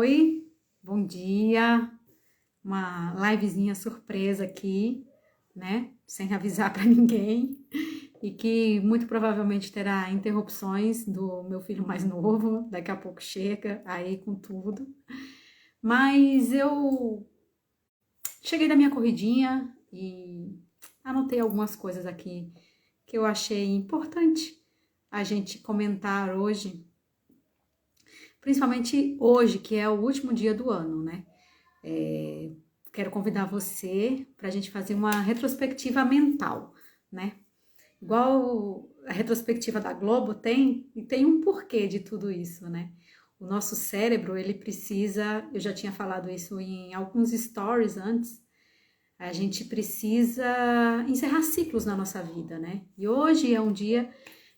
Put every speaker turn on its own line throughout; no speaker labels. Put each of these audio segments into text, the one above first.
Oi, bom dia. Uma livezinha surpresa aqui, né? Sem avisar para ninguém. E que muito provavelmente terá interrupções do meu filho mais novo. Daqui a pouco chega aí com tudo. Mas eu cheguei da minha corridinha e anotei algumas coisas aqui que eu achei importante a gente comentar hoje. Principalmente hoje, que é o último dia do ano, né? Quero convidar você para a gente fazer uma retrospectiva mental, né? Igual a retrospectiva da Globo tem, e tem um porquê de tudo isso, né? O nosso cérebro, ele precisa, eu já tinha falado isso em alguns stories antes, a gente precisa encerrar ciclos na nossa vida, né? E hoje é um dia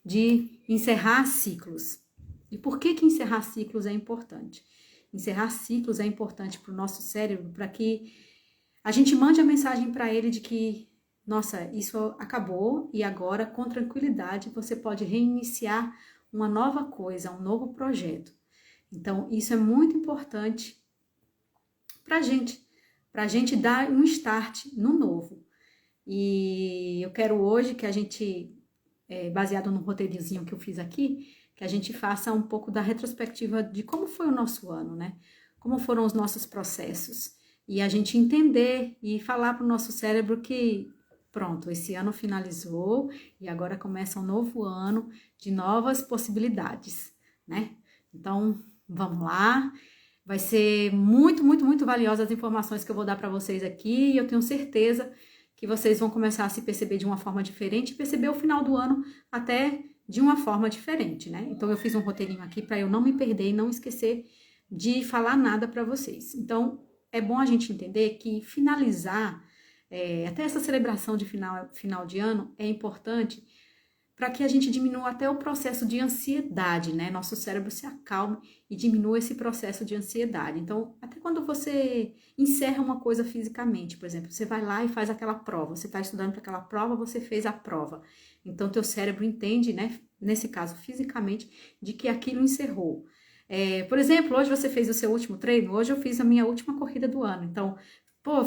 de encerrar ciclos. E por que encerrar ciclos é importante? Encerrar ciclos é importante para o nosso cérebro, para que a gente mande a mensagem para ele de que, nossa, isso acabou e agora, com tranquilidade, você pode reiniciar uma nova coisa, um novo projeto. Então, isso é muito importante para a gente dar um start no novo. E eu quero hoje que a gente, baseado no roteirozinho que eu fiz aqui, que a gente faça um pouco da retrospectiva de como foi o nosso ano, né? Como foram os nossos processos. E a gente entender e falar para o nosso cérebro que, pronto, esse ano finalizou e agora começa um novo ano de novas possibilidades, né? Então, vamos lá. Vai ser muito, muito, muito valiosas as informações que eu vou dar para vocês aqui e eu tenho certeza que vocês vão começar a se perceber de uma forma diferente e perceber o final do ano até de uma forma diferente, né? Então, eu fiz um roteirinho aqui para eu não me perder e não esquecer de falar nada para vocês. Então, é bom a gente entender que finalizar, até essa celebração de final de ano, é importante para que a gente diminua até o processo de ansiedade, né? Nosso cérebro se acalme e diminua esse processo de ansiedade. Então, até quando você encerra uma coisa fisicamente, por exemplo, você vai lá e faz aquela prova, você está estudando para aquela prova, você fez a prova. Então, teu cérebro entende, né? Nesse caso, fisicamente, de que aquilo encerrou. Por exemplo, hoje você fez o seu último treino, hoje eu fiz a minha última corrida do ano. Então,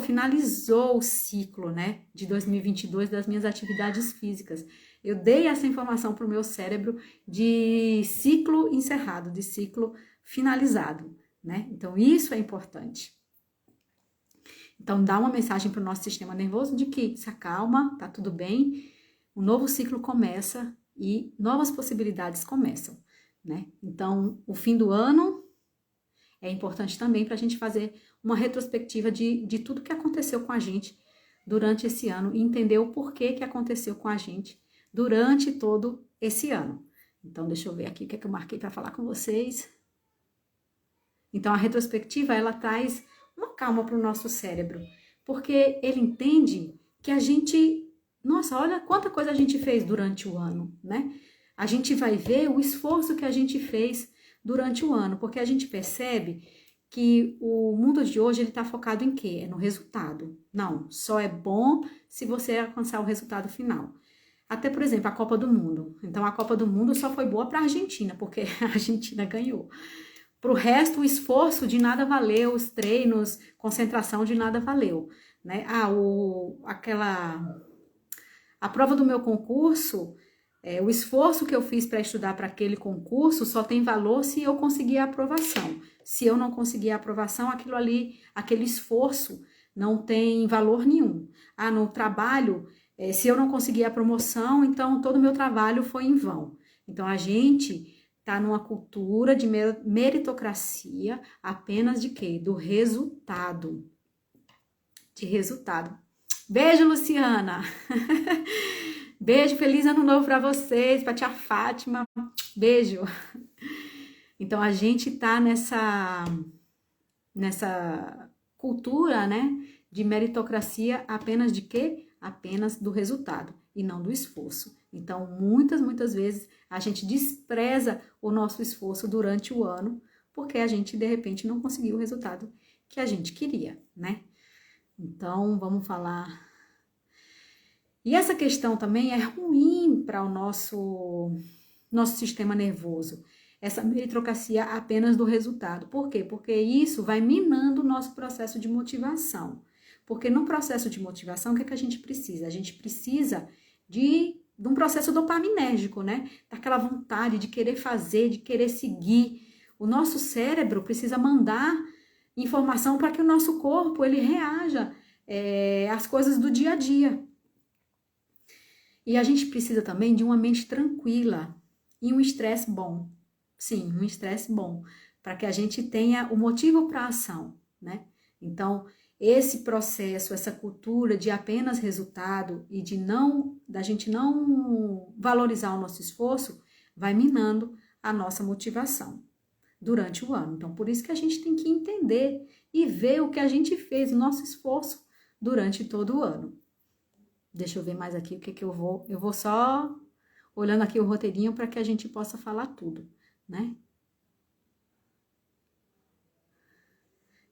finalizou o ciclo, né, de 2022 das minhas atividades físicas. Eu dei essa informação para o meu cérebro de ciclo encerrado, de ciclo finalizado, né? Então, isso é importante. Então, dá uma mensagem para o nosso sistema nervoso de que se acalma, tá tudo bem, um novo ciclo começa e novas possibilidades começam, né? Então, o fim do ano é importante também para a gente fazer uma retrospectiva de tudo que aconteceu com a gente durante esse ano e entender o porquê que aconteceu com a gente durante todo esse ano. Então, deixa eu ver aqui o que é que eu marquei para falar com vocês. Então, a retrospectiva, ela traz uma calma para o nosso cérebro, porque ele entende que a gente, nossa, olha quanta coisa a gente fez durante o ano, né? A gente vai ver o esforço que a gente fez durante o ano, porque a gente percebe que o mundo de hoje ele está focado em quê? É no resultado. Não, só é bom se você alcançar o resultado final. Até, por exemplo, a Copa do Mundo. Então, a Copa do Mundo só foi boa para a Argentina, porque a Argentina ganhou. Para o resto, o esforço de nada valeu, os treinos, concentração de nada valeu, né? A prova do meu concurso, o esforço que eu fiz para estudar para aquele concurso só tem valor se eu conseguir a aprovação. Se eu não conseguir a aprovação, aquilo ali, aquele esforço não tem valor nenhum. No trabalho, se eu não conseguir a promoção, então todo o meu trabalho foi em vão. Então, a gente está numa cultura de meritocracia apenas de quê? Do resultado. De resultado. Beijo, Luciana! Beijo, feliz ano novo para vocês, para tia Fátima. Beijo. Então, a gente tá nessa cultura, né, de meritocracia apenas de quê? Apenas do resultado e não do esforço. Então, muitas vezes a gente despreza o nosso esforço durante o ano porque a gente, de repente, não conseguiu o resultado que a gente queria, né? Então, vamos falar. E essa questão também é ruim para o nosso sistema nervoso. essa meritocracia apenas do resultado. Por quê? Porque isso vai minando o nosso processo de motivação. Porque no processo de motivação, o que é que a gente precisa? A gente precisa de um processo dopaminérgico, né? Daquela vontade de querer fazer, de querer seguir. O nosso cérebro precisa mandar informação para que o nosso corpo ele reaja às coisas do dia a dia. E a gente precisa também de uma mente tranquila e um estresse bom. Sim, um estresse bom, para que a gente tenha o motivo para a ação, né? Então, esse processo, essa cultura de apenas resultado e da gente não valorizar o nosso esforço, vai minando a nossa motivação durante o ano. Então, por isso que a gente tem que entender e ver o que a gente fez, o nosso esforço durante todo o ano. Deixa eu ver mais aqui o que eu vou. Eu vou só olhando aqui o roteirinho para que a gente possa falar tudo, né?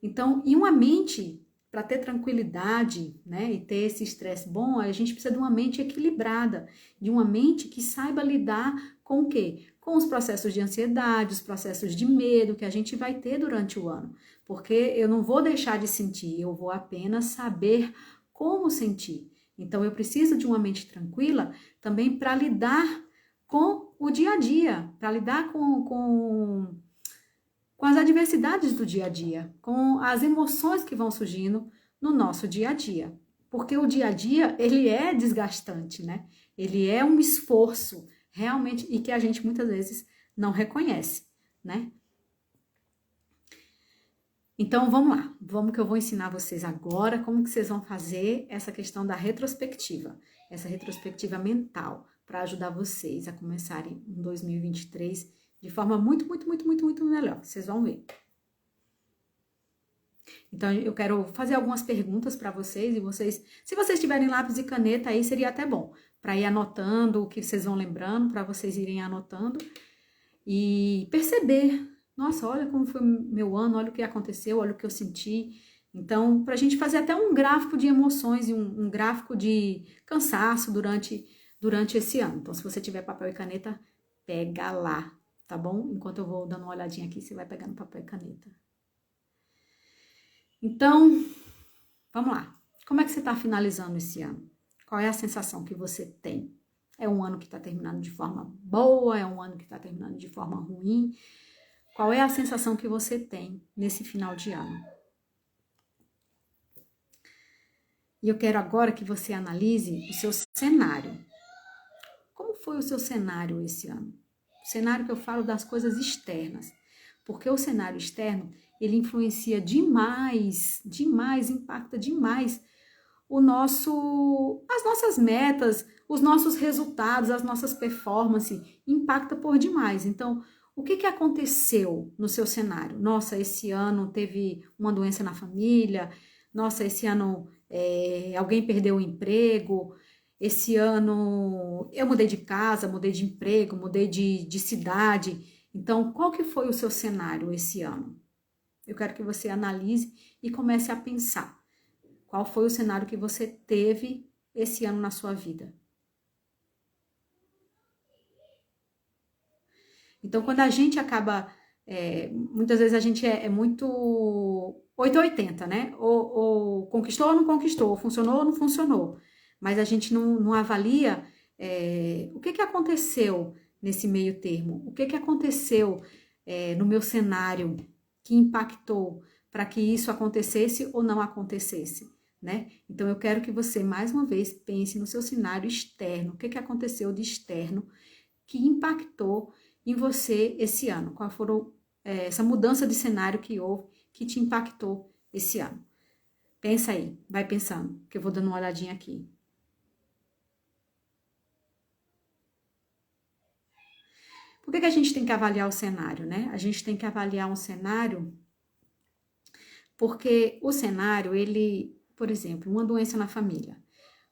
Então, e uma mente, para ter tranquilidade, né, e ter esse estresse bom, a gente precisa de uma mente equilibrada, de uma mente que saiba lidar com o quê? Com os processos de ansiedade, os processos de medo que a gente vai ter durante o ano. Porque eu não vou deixar de sentir, eu vou apenas saber como sentir. Então, eu preciso de uma mente tranquila também para lidar com o dia a dia, para lidar com as adversidades do dia a dia, com as emoções que vão surgindo no nosso dia a dia. Porque o dia a dia, ele é desgastante, né? Ele é um esforço, realmente, e que a gente muitas vezes não reconhece, né? Então, vamos lá. Vamos que eu vou ensinar vocês agora como que vocês vão fazer essa questão da retrospectiva, essa retrospectiva mental, para ajudar vocês a começarem em 2023 de forma muito, muito, muito, muito, muito melhor. Vocês vão ver. Então, eu quero fazer algumas perguntas para vocês e vocês, se vocês tiverem lápis e caneta aí, seria até bom, para ir anotando o que vocês vão lembrando, para vocês irem anotando e perceber, nossa, olha como foi meu ano, olha o que aconteceu, olha o que eu senti. Então, para a gente fazer até um gráfico de emoções e um gráfico de cansaço durante esse ano. Então, se você tiver papel e caneta, pega lá, tá bom? Enquanto eu vou dando uma olhadinha aqui, você vai pegando papel e caneta. Então, vamos lá. Como é que você está finalizando esse ano? Qual é a sensação que você tem? É um ano que está terminando de forma boa? É um ano que está terminando de forma ruim? Qual é a sensação que você tem nesse final de ano? E eu quero agora que você analise o seu cenário. Como foi o seu cenário esse ano? O cenário que eu falo das coisas externas. Porque o cenário externo, ele influencia demais, impacta demais as nossas metas, os nossos resultados, as nossas performances, impacta por demais. Então, o que aconteceu no seu cenário? Nossa, esse ano teve uma doença na família, nossa, esse ano alguém perdeu o emprego, esse ano eu mudei de casa, mudei de emprego, mudei de cidade. Então, qual que foi o seu cenário esse ano? Eu quero que você analise e comece a pensar. Qual foi o cenário que você teve esse ano na sua vida? Então, quando a gente acaba... muitas vezes a gente é muito 880, né? Ou conquistou ou não conquistou, funcionou ou não funcionou. Mas a gente não avalia o que aconteceu nesse meio termo. O que aconteceu no meu cenário que impactou para que isso acontecesse ou não acontecesse, né? Então, eu quero que você, mais uma vez, pense no seu cenário externo. O que aconteceu de externo que impactou em você esse ano? Qual foram essa mudança de cenário que houve que te impactou esse ano? Pensa aí, vai pensando, que eu vou dando uma olhadinha aqui. Por que a gente tem que avaliar o cenário, né? A gente tem que avaliar um cenário porque o cenário, ele, por exemplo, uma doença na família.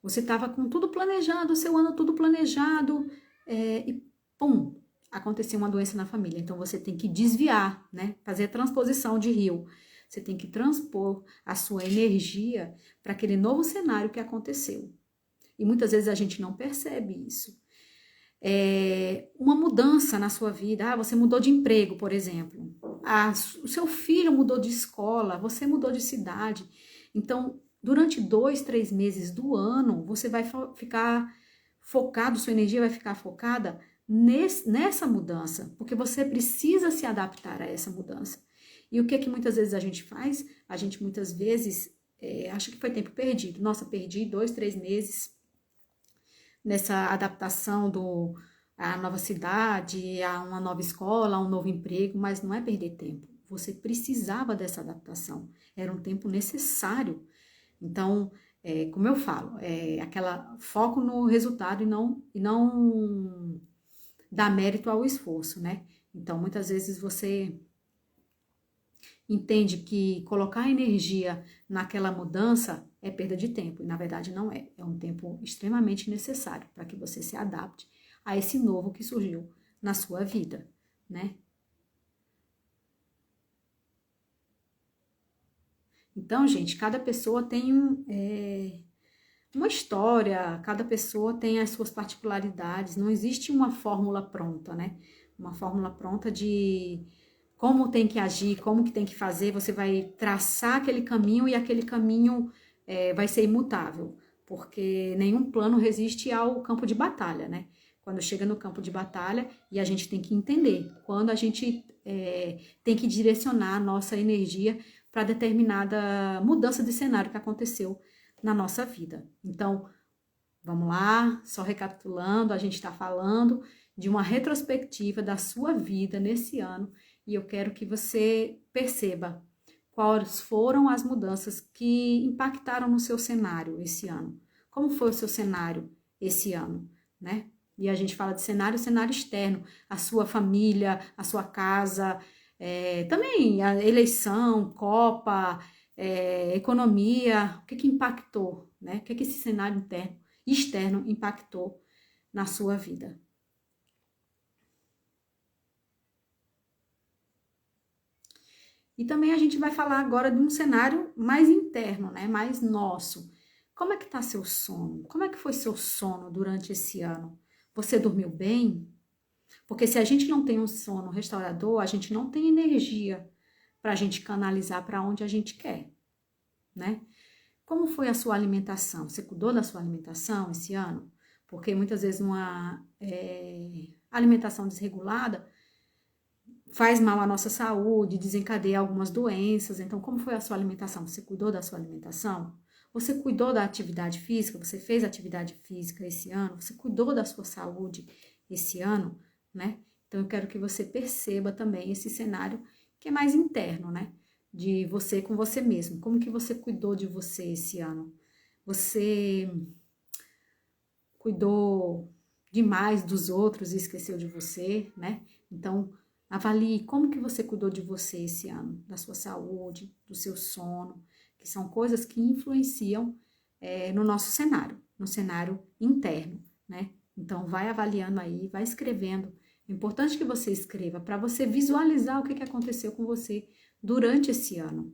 Você estava com tudo planejado, o seu ano tudo planejado, e pum, aconteceu uma doença na família. Então, você tem que desviar, né? Fazer a transposição de rio. Você tem que transpor a sua energia para aquele novo cenário que aconteceu. E muitas vezes a gente não percebe isso. uma mudança na sua vida. Ah, você mudou de emprego, por exemplo. Ah, o seu filho mudou de escola, você mudou de cidade. Então, durante 2, 3 meses do ano, você vai ficar focado, sua energia vai ficar focada nessa mudança, porque você precisa se adaptar a essa mudança. E o que que muitas vezes a gente faz? A gente muitas vezes acha que foi tempo perdido. Nossa, perdi 2, 3 meses nessa adaptação à nova cidade, a uma nova escola, a um novo emprego, mas não é perder tempo. Você precisava dessa adaptação, era um tempo necessário. Então, como eu falo, aquela foco no resultado e não dar mérito ao esforço, né? Então, muitas vezes você entende que colocar energia naquela mudança é perda de tempo, e na verdade não é. É um tempo extremamente necessário para que você se adapte a esse novo que surgiu na sua vida, né? Então, gente, cada pessoa tem uma história, cada pessoa tem as suas particularidades, não existe uma fórmula pronta, né? Uma fórmula pronta de como tem que agir, como que tem que fazer, você vai traçar aquele caminho e aquele caminho vai ser imutável, porque nenhum plano resiste ao campo de batalha, né? Quando chega no campo de batalha, e a gente tem que entender quando a gente tem que direcionar a nossa energia para determinada mudança de cenário que aconteceu na nossa vida. Então, vamos lá, só recapitulando, a gente está falando de uma retrospectiva da sua vida nesse ano e eu quero que você perceba quais foram as mudanças que impactaram no seu cenário esse ano. Como foi o seu cenário esse ano, né? E a gente fala de cenário externo, a sua família, a sua casa, também a eleição, Copa, economia, o que impactou, né? O que esse cenário interno e externo impactou na sua vida. E também a gente vai falar agora de um cenário mais interno, né? Mais nosso. Como é que tá seu sono? Como é que foi seu sono durante esse ano? Você dormiu bem? Porque se a gente não tem um sono restaurador, a gente não tem energia para a gente canalizar para onde a gente quer, né? Como foi a sua alimentação? Você cuidou da sua alimentação esse ano? Porque muitas vezes uma alimentação desregulada faz mal à nossa saúde, desencadeia algumas doenças. Então, como foi a sua alimentação? Você cuidou da sua alimentação? Você cuidou da atividade física? Você fez atividade física esse ano? Você cuidou da sua saúde esse ano, né? Então, eu quero que você perceba também esse cenário que é mais interno, né? De você com você mesmo. Como que você cuidou de você esse ano? Você cuidou demais dos outros e esqueceu de você, né? Então, avalie como que você cuidou de você esse ano, da sua saúde, do seu sono, que são coisas que influenciam no nosso cenário, no cenário interno, né? Então, vai avaliando aí, vai escrevendo. É importante que você escreva para você visualizar o que aconteceu com você durante esse ano.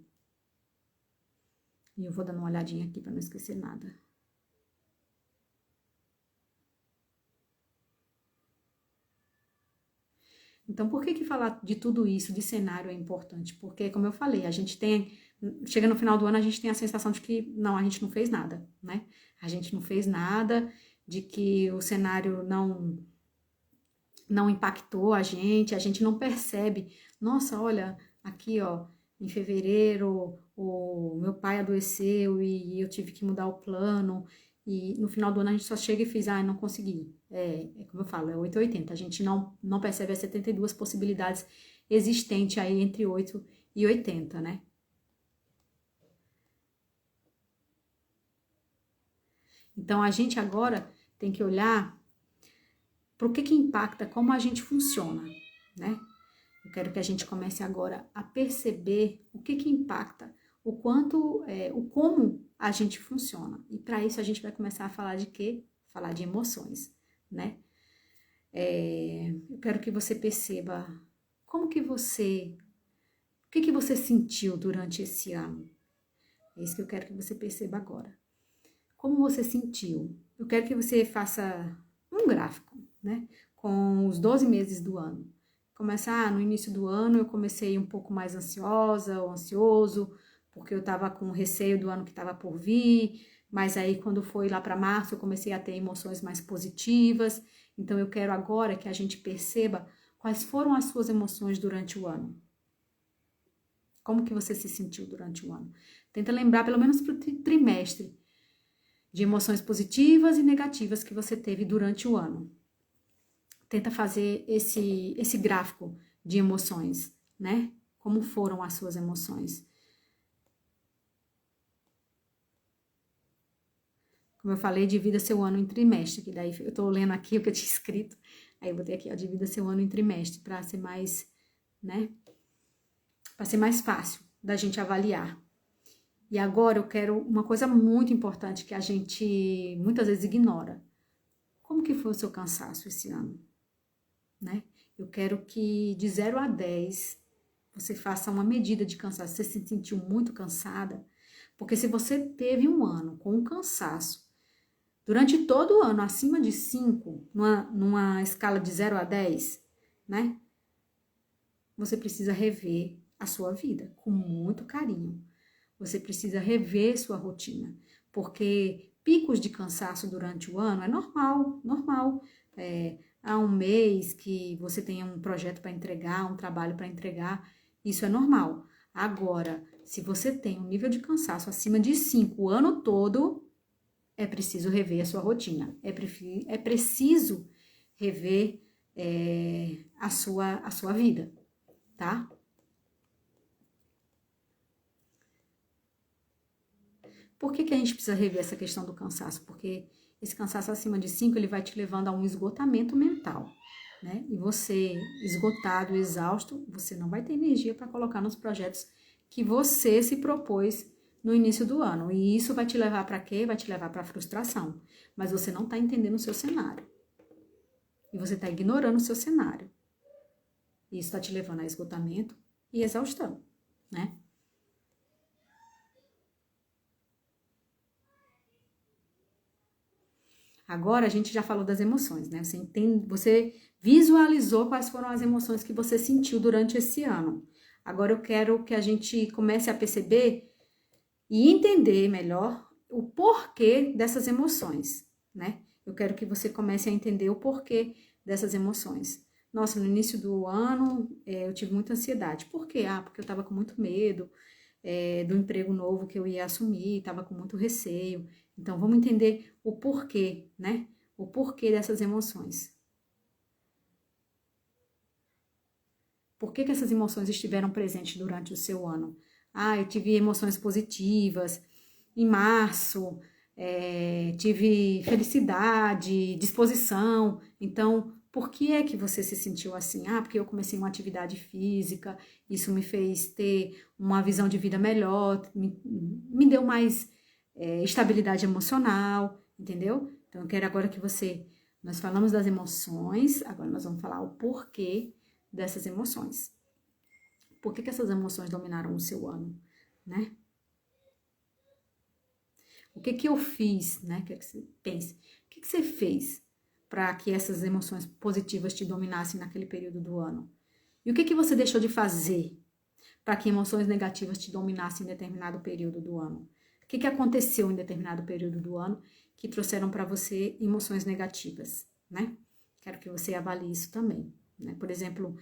E eu vou dando uma olhadinha aqui para não esquecer nada. Então, por que falar de tudo isso, de cenário, é importante? Porque, como eu falei, a gente chega no final do ano, a gente tem a sensação de que, não, a gente não fez nada, né? A gente não fez nada, de que o cenário não impactou a gente não percebe. Nossa, olha, aqui, ó, em fevereiro, o meu pai adoeceu e eu tive que mudar o plano, e no final do ano a gente só chega e fez, não consegui. Como eu falo, é 8 ou 80. A gente não percebe as 72 possibilidades existentes aí entre 8 e 80, né? Então, a gente agora tem que olhar para o que impacta, como a gente funciona, né? Eu quero que a gente comece agora a perceber o que impacta, o quanto, o como a gente funciona. E para isso a gente vai começar a falar de quê? Falar de emoções, né? Eu quero que você perceba como que você, o que você sentiu durante esse ano. É isso que eu quero que você perceba agora. Como você sentiu? Eu quero que você faça um gráfico. né? Com os 12 meses do ano. No início do ano eu comecei um pouco mais ansiosa ou ansioso, porque eu estava com receio do ano que estava por vir, mas aí quando foi lá para março eu comecei a ter emoções mais positivas. Então eu quero agora que a gente perceba quais foram as suas emoções durante o ano. Como que você se sentiu durante o ano? Tenta lembrar pelo menos para o trimestre de emoções positivas e negativas que você teve durante o ano. Tenta fazer esse gráfico de emoções, né? Como foram as suas emoções. Como eu falei, divida seu ano em trimestre, que daí eu tô lendo aqui o que eu tinha escrito. Aí eu botei aqui, ó, divida seu ano em trimestre, para ser mais, né? Para ser mais fácil da gente avaliar. E agora eu quero uma coisa muito importante que a gente muitas vezes ignora. Como que foi o seu cansaço esse ano? Né? Eu quero que de 0 a 10 você faça uma medida de cansaço. Você se sentiu muito cansada? Porque se você teve um ano com um cansaço, durante todo o ano, acima de 5, numa escala de 0 a 10, né? Você precisa rever a sua vida com muito carinho. Você precisa rever sua rotina, porque picos de cansaço durante o ano é normal, normal. Há um mês que você tem um projeto para entregar, um trabalho para entregar, isso é normal. Agora, se você tem um nível de cansaço acima de 5 o ano todo, é preciso rever a sua rotina. É preciso rever a sua vida, tá? Por que a gente precisa rever essa questão do cansaço? Porque esse cansaço acima de 5, ele vai te levando a um esgotamento mental, né? E você, esgotado, exausto, você não vai ter energia para colocar nos projetos que você se propôs no início do ano. E isso vai te levar para quê? Vai te levar para frustração. Mas você não está entendendo o seu cenário. E você está ignorando o seu cenário. E isso está te levando a esgotamento e exaustão, né? Agora a gente já falou das emoções, né? Você visualizou quais foram as emoções que você sentiu durante esse ano. Agora eu quero que a gente comece a perceber e entender melhor o porquê dessas emoções, né? Eu quero que você comece a entender o porquê dessas emoções. Nossa, no início do ano eu tive muita ansiedade. Por quê? Porque eu estava com muito medo do emprego novo que eu ia assumir, estava com muito receio. Então, vamos entender o porquê, né? O porquê dessas emoções. Por que essas emoções estiveram presentes durante o seu ano? Eu tive emoções positivas. Em março, tive felicidade, disposição. Então, por que é que você se sentiu assim? Porque eu comecei uma atividade física, isso me fez ter uma visão de vida melhor, me deu mais estabilidade emocional, entendeu? Então, eu quero agora que nós falamos das emoções, agora nós vamos falar o porquê dessas emoções. Por que essas emoções dominaram o seu ano, né? O que eu fiz, né? Quero que você pense. O que você fez para que essas emoções positivas te dominassem naquele período do ano? E o que você deixou de fazer para que emoções negativas te dominassem em determinado período do ano? O que aconteceu em determinado período do ano que trouxeram para você emoções negativas, né? Quero que você avalie isso também, né? Por exemplo,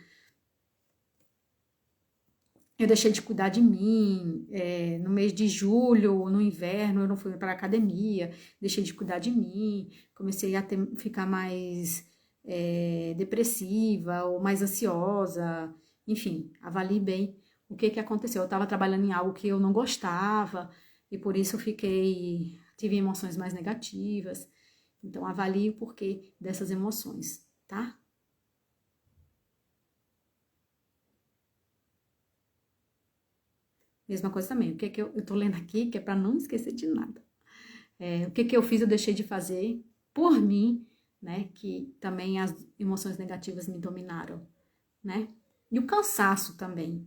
eu deixei de cuidar de mim, no mês de julho, no inverno, eu não fui para a academia, deixei de cuidar de mim, comecei a ficar mais depressiva ou mais ansiosa, enfim, avalie bem o que aconteceu. Eu estava trabalhando em algo que eu não gostava e por isso eu tive emoções mais negativas. Então, avalie o porquê dessas emoções, tá? Mesma coisa também, o que eu tô lendo aqui, que é para não esquecer de nada. O que eu fiz, eu deixei de fazer por mim, né? Que também as emoções negativas me dominaram, né? E o cansaço também.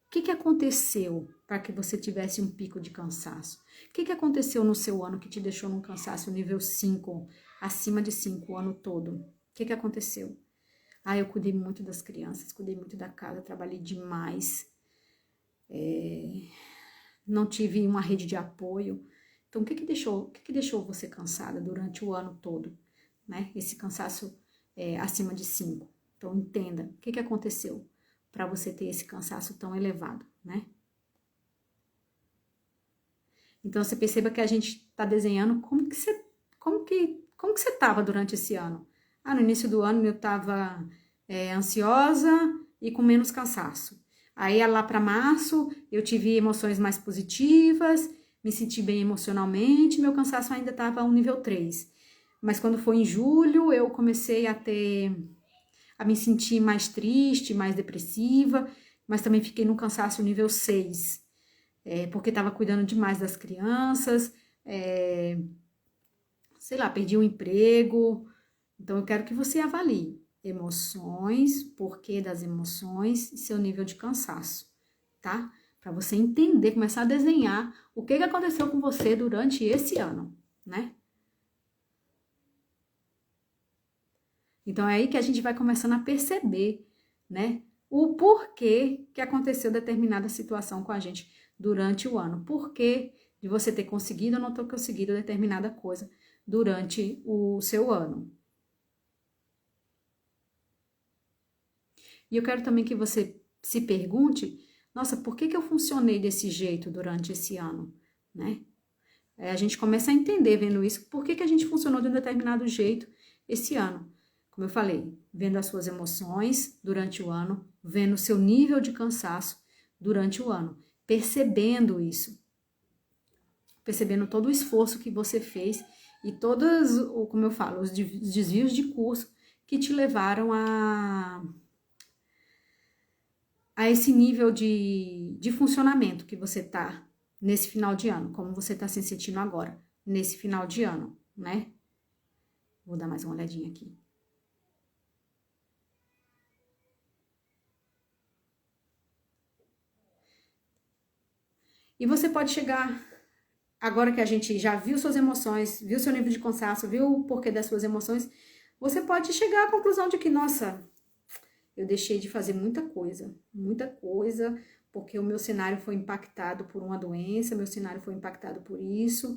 O que aconteceu para que você tivesse um pico de cansaço? O que aconteceu no seu ano que te deixou num cansaço nível 5, acima de 5 o ano todo? que aconteceu? Ah, eu cuidei muito das crianças, cuidei muito da casa, trabalhei demais, não tive uma rede de apoio. Então, o que deixou você cansada durante o ano todo, né? Esse cansaço acima de 5. Então, entenda o que aconteceu para você ter esse cansaço tão elevado, né? Então, você perceba que a gente está desenhando como que você estava durante esse ano. Ah, no início do ano eu estava ansiosa e com menos cansaço. Aí, lá para março, eu tive emoções mais positivas, me senti bem emocionalmente, meu cansaço ainda estava um nível 3. Mas quando foi em julho, eu comecei a me sentir mais triste, mais depressiva, mas também fiquei no cansaço nível 6. Porque estava cuidando demais das crianças, sei lá, perdi o emprego. Então, eu quero que você avalie emoções, porquê das emoções e seu nível de cansaço, tá? Para você entender, começar a desenhar o que aconteceu com você durante esse ano, né? Então, é aí que a gente vai começando a perceber, né? O porquê que aconteceu determinada situação com a gente durante o ano. Porquê de você ter conseguido ou não ter conseguido determinada coisa durante o seu ano. E eu quero também que você se pergunte, nossa, por que eu funcionei desse jeito durante esse ano, né? A gente começa a entender vendo isso, por que a gente funcionou de um determinado jeito esse ano. Como eu falei, vendo as suas emoções durante o ano, vendo o seu nível de cansaço durante o ano, percebendo isso, percebendo todo o esforço que você fez e todos, como eu falo, os desvios de curso que te levaram a esse nível de funcionamento que você tá nesse final de ano, como você tá se sentindo agora, nesse final de ano, né? Vou dar mais uma olhadinha aqui. E você pode chegar, agora que a gente já viu suas emoções, viu seu nível de cansaço, viu o porquê das suas emoções, você pode chegar à conclusão de que, nossa, eu deixei de fazer muita coisa, porque o meu cenário foi impactado por uma doença, meu cenário foi impactado por isso.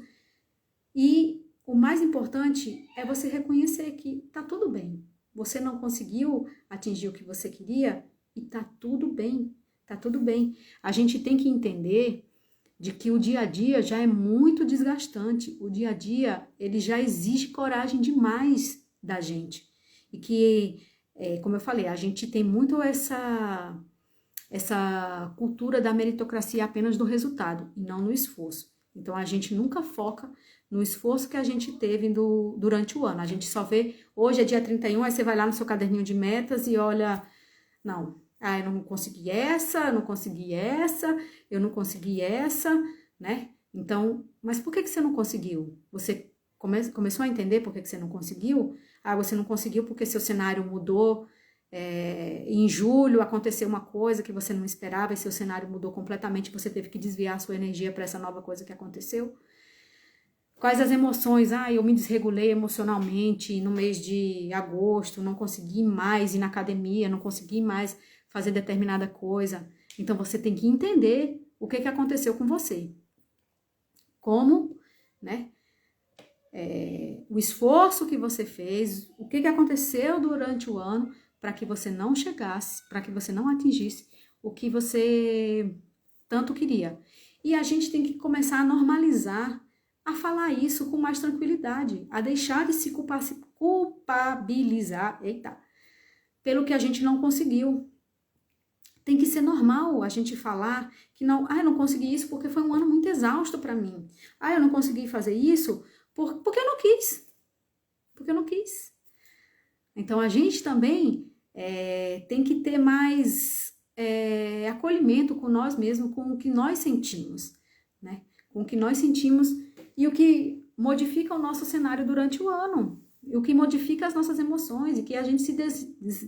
E o mais importante é você reconhecer que tá tudo bem. Você não conseguiu atingir o que você queria e tá tudo bem, tá tudo bem. A gente tem que entender de que o dia a dia já é muito desgastante. O dia a dia, ele já exige coragem demais da gente. E que, como eu falei, a gente tem muito essa cultura da meritocracia apenas do resultado e não no esforço. Então, a gente nunca foca no esforço que a gente teve durante o ano. A gente só vê, hoje é dia 31, aí você vai lá no seu caderninho de metas e olha, não, eu não consegui essa, eu não consegui essa, eu não consegui essa, né? Então, mas por que você não conseguiu? Você começou a entender por que você não conseguiu? Ah, você não conseguiu porque seu cenário mudou, em julho aconteceu uma coisa que você não esperava e seu cenário mudou completamente, você teve que desviar a sua energia para essa nova coisa que aconteceu. Quais as emoções? Ah, eu me desregulei emocionalmente no mês de agosto, não consegui mais ir na academia, não consegui mais fazer determinada coisa. Então, você tem que entender o que aconteceu com você. Como, né? O esforço que você fez, o que aconteceu durante o ano para que você não chegasse, para que você não atingisse o que você tanto queria. E a gente tem que começar a normalizar, a falar isso com mais tranquilidade, a deixar de se culpabilizar, pelo que a gente não conseguiu. Tem que ser normal a gente falar que não, eu não consegui isso porque foi um ano muito exausto para mim. Eu não consegui fazer isso porque eu não quis. Porque eu não quis. Então, a gente também tem que ter mais acolhimento com nós mesmos, com o que nós sentimos, né? Com o que nós sentimos e o que modifica o nosso cenário durante o ano, e o que modifica as nossas emoções e que a gente se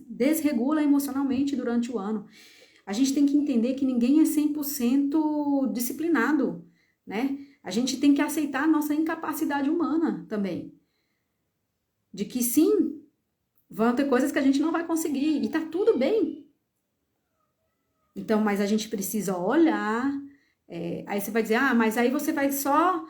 desregula emocionalmente durante o ano. A gente tem que entender que ninguém é 100% disciplinado, né? A gente tem que aceitar a nossa incapacidade humana também. De que sim, Vão ter coisas que a gente não vai conseguir e tá tudo bem. Então, mas a gente precisa olhar. Aí você vai dizer, mas aí você vai só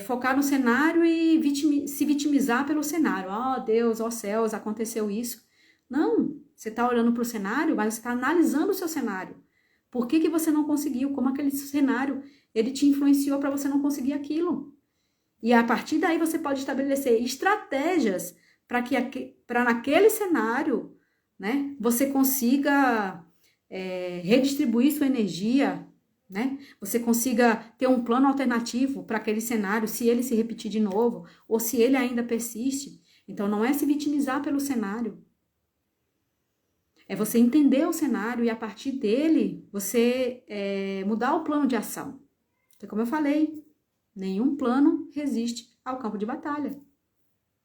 focar no cenário e se vitimizar pelo cenário. Oh, Deus, oh céus, aconteceu isso. Não, você está olhando para o cenário, mas você está analisando o seu cenário. Por que você não conseguiu? Como aquele cenário, ele te influenciou para você não conseguir aquilo? E a partir daí você pode estabelecer estratégias para naquele cenário, né, você consiga redistribuir sua energia, né? Você consiga ter um plano alternativo para aquele cenário, se ele se repetir de novo, ou se ele ainda persiste. Então, não é se vitimizar pelo cenário. É você entender o cenário e, a partir dele, você mudar o plano de ação. Então, como eu falei, nenhum plano resiste ao campo de batalha,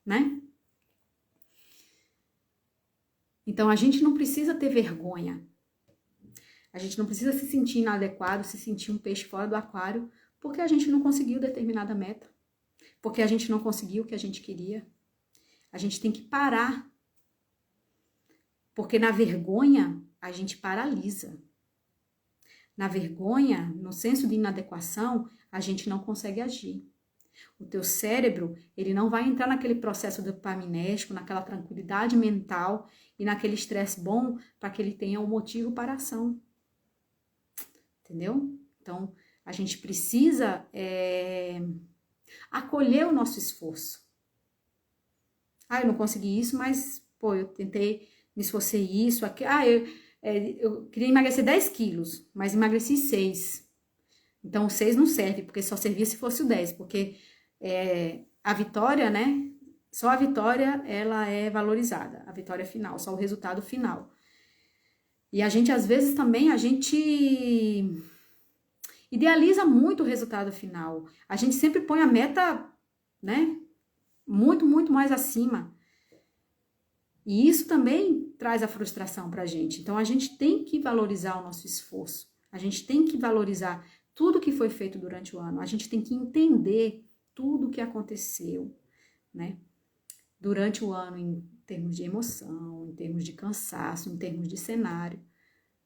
né? Então, a gente não precisa ter vergonha. A gente não precisa se sentir inadequado, se sentir um peixe fora do aquário, porque a gente não conseguiu determinada meta, porque a gente não conseguiu o que a gente queria. A gente tem que parar, porque na vergonha a gente paralisa. Na vergonha, no senso de inadequação, a gente não consegue agir. O teu cérebro, ele não vai entrar naquele processo dopaminérgico, naquela tranquilidade mental e naquele estresse bom para que ele tenha um motivo para a ação. Entendeu? Então, a gente precisa acolher o nosso esforço. Eu não consegui isso, mas, eu tentei, me esforcei isso, aqui. Eu queria emagrecer 10 quilos, mas emagreci 6. Então, o 6 não serve, porque só servia se fosse o 10, porque a vitória, né? Só a vitória, ela é valorizada, a vitória final, só o resultado final. E a gente, às vezes, também, idealiza muito o resultado final. A gente sempre põe a meta, né? Muito, muito mais acima. E isso também traz a frustração pra gente. Então, a gente tem que valorizar o nosso esforço. A gente tem que valorizar tudo que foi feito durante o ano. A gente tem que entender tudo o que aconteceu, né? Durante o ano, em termos de emoção, em termos de cansaço, em termos de cenário,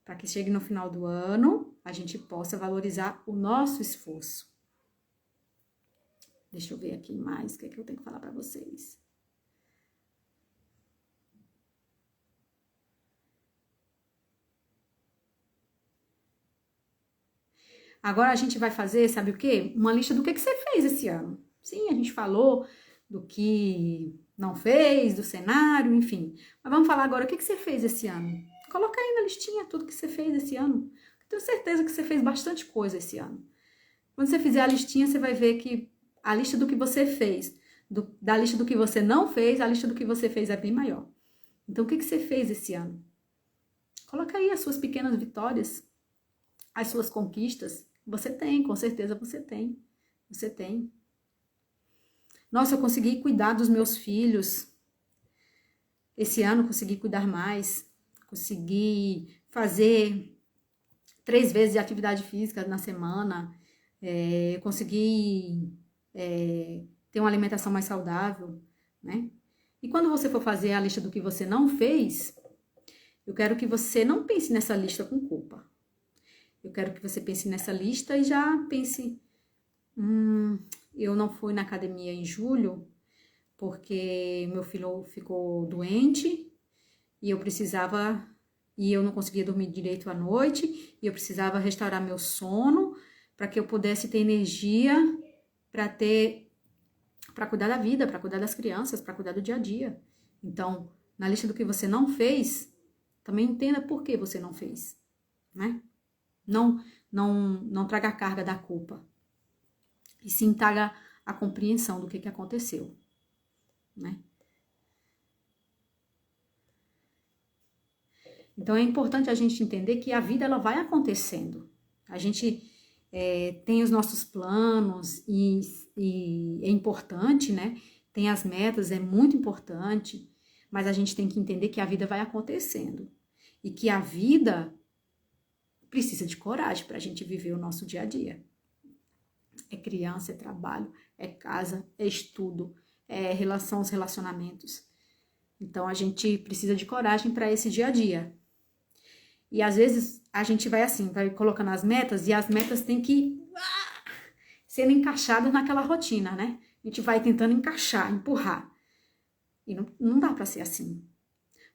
para que chegue no final do ano, a gente possa valorizar o nosso esforço. Deixa eu ver aqui mais, o que é que eu tenho que falar para vocês. Agora a gente vai fazer, sabe o quê? Uma lista do que você fez esse ano. Sim, a gente falou do que não fez, do cenário, enfim. Mas vamos falar agora, o que você fez esse ano? Coloca aí na listinha tudo que você fez esse ano. Eu tenho certeza que você fez bastante coisa esse ano. Quando você fizer a listinha, você vai ver que a lista do que você fez, da lista do que você não fez, a lista do que você fez é bem maior. Então, o que você fez esse ano? Coloca aí as suas pequenas vitórias, as suas conquistas. Você tem, com certeza você tem. Você tem. Nossa, eu consegui cuidar dos meus filhos. Esse ano consegui cuidar mais. Consegui fazer 3 vezes de atividade física na semana. Consegui ter uma alimentação mais saudável, né? E quando você for fazer a lista do que você não fez, eu quero que você não pense nessa lista com culpa. Eu quero que você pense nessa lista e já pense, eu não fui na academia em julho porque meu filho ficou doente e eu não conseguia dormir direito à noite e eu precisava restaurar meu sono para que eu pudesse ter energia para cuidar da vida, para cuidar das crianças, para cuidar do dia a dia. Então, na lista do que você não fez, também entenda por que você não fez, né? Não traga a carga da culpa. E sim traga a compreensão do que aconteceu, né? Então, é importante a gente entender que a vida, ela vai acontecendo. A gente tem os nossos planos e é importante, né? Tem as metas, é muito importante, mas a gente tem que entender que a vida vai acontecendo. E que a vida precisa de coragem para a gente viver o nosso dia a dia. É criança, é trabalho, é casa, é estudo, é relação aos relacionamentos. Então, a gente precisa de coragem para esse dia a dia. E às vezes a gente vai assim, vai colocando as metas e as metas têm que sendo encaixadas naquela rotina, né? A gente vai tentando encaixar, empurrar. E não dá para ser assim.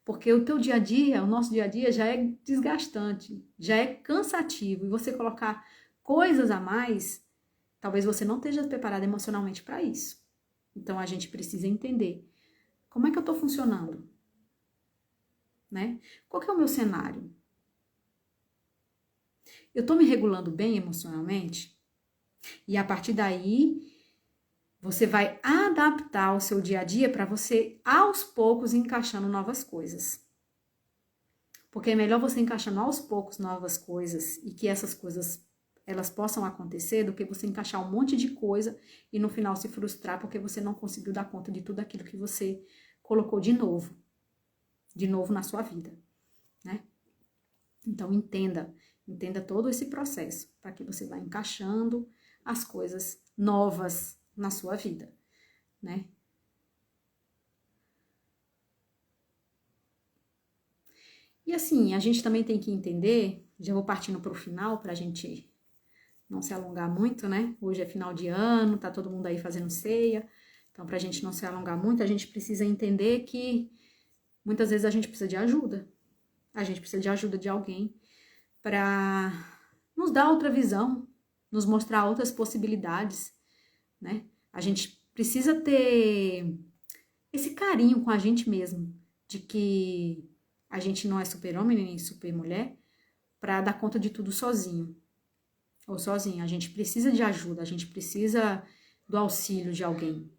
Porque o teu dia a dia, o nosso dia a dia já é desgastante, já é cansativo. E você colocar coisas a mais, talvez você não esteja preparado emocionalmente para isso. Então a gente precisa entender como é que eu estou funcionando, né? Qual que é o meu cenário? Eu estou me regulando bem emocionalmente? E a partir daí, você vai adaptar o seu dia a dia para você, aos poucos, encaixando novas coisas. Porque é melhor você encaixando aos poucos novas coisas e que essas coisas elas possam acontecer do que você encaixar um monte de coisa e no final se frustrar porque você não conseguiu dar conta de tudo aquilo que você colocou de novo na sua vida, né? Então entenda todo esse processo para que você vá encaixando as coisas novas na sua vida, né? E assim, a gente também tem que entender, já vou partindo para o final, para a gente não se alongar muito, né? Hoje é final de ano, tá todo mundo aí fazendo ceia, então para a gente não se alongar muito, a gente precisa entender que muitas vezes a gente precisa de ajuda. A gente precisa de ajuda de alguém para nos dar outra visão, nos mostrar outras possibilidades, né? A gente precisa ter esse carinho com a gente mesmo, de que a gente não é super-homem nem super-mulher para dar conta de tudo sozinho ou sozinha. A gente precisa de ajuda, a gente precisa do auxílio de alguém.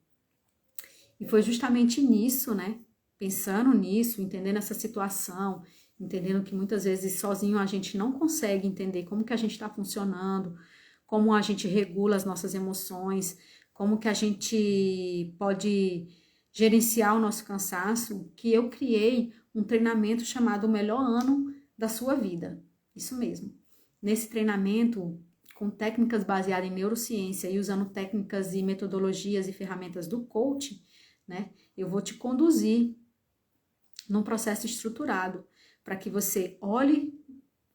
E foi justamente nisso, né? Pensando nisso, entendendo essa situação, entendendo que muitas vezes sozinho a gente não consegue entender como que a gente está funcionando, como a gente regula as nossas emoções, como que a gente pode gerenciar o nosso cansaço, que eu criei um treinamento chamado O Melhor Ano da Sua Vida. Isso mesmo. Nesse treinamento, com técnicas baseadas em neurociência e usando técnicas e metodologias e ferramentas do coaching, né? Eu vou te conduzir num processo estruturado para que você olhe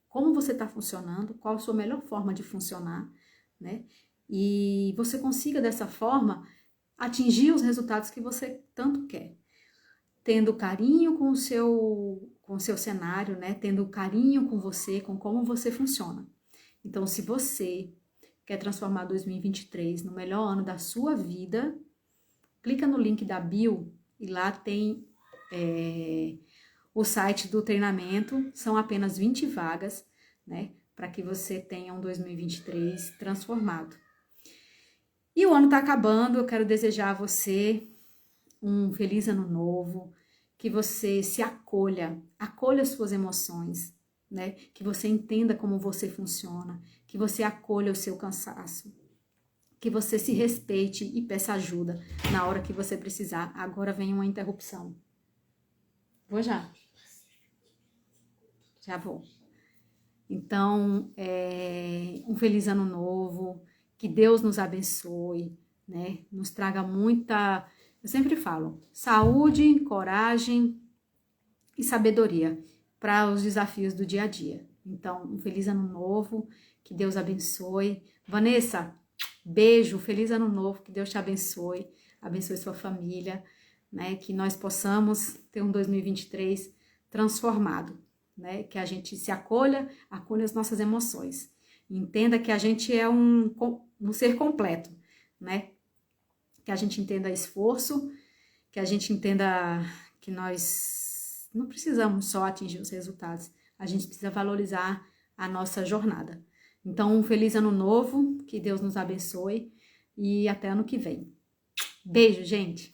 como você está funcionando, qual a sua melhor forma de funcionar, né? E você consiga dessa forma atingir os resultados que você tanto quer. Tendo carinho com o seu cenário, né? Tendo carinho com você, com como você funciona. Então, se você quer transformar 2023 no melhor ano da sua vida, clica no link da bio e lá tem o site do treinamento. São apenas 20 vagas, né? Para que você tenha um 2023 transformado. E o ano está acabando, eu quero desejar a você um feliz ano novo, que você se acolha as suas emoções, né? Que você entenda como você funciona, que você acolha o seu cansaço, que você se respeite e peça ajuda na hora que você precisar. Agora vem uma interrupção. Vou já. Já vou. Então, um feliz ano novo, que Deus nos abençoe, né? Nos traga muita, eu sempre falo, saúde, coragem e sabedoria para os desafios do dia a dia. Então, um feliz ano novo, que Deus abençoe. Vanessa, beijo, feliz ano novo, que Deus te abençoe sua família, né? Que nós possamos ter um 2023 transformado, né? Que a gente se acolha as nossas emoções. Entenda que a gente é um ser completo, né? Que a gente entenda esforço, que a gente entenda que nós não precisamos só atingir os resultados, a gente precisa valorizar a nossa jornada. Então, um feliz ano novo, que Deus nos abençoe e até ano que vem. Beijo, gente!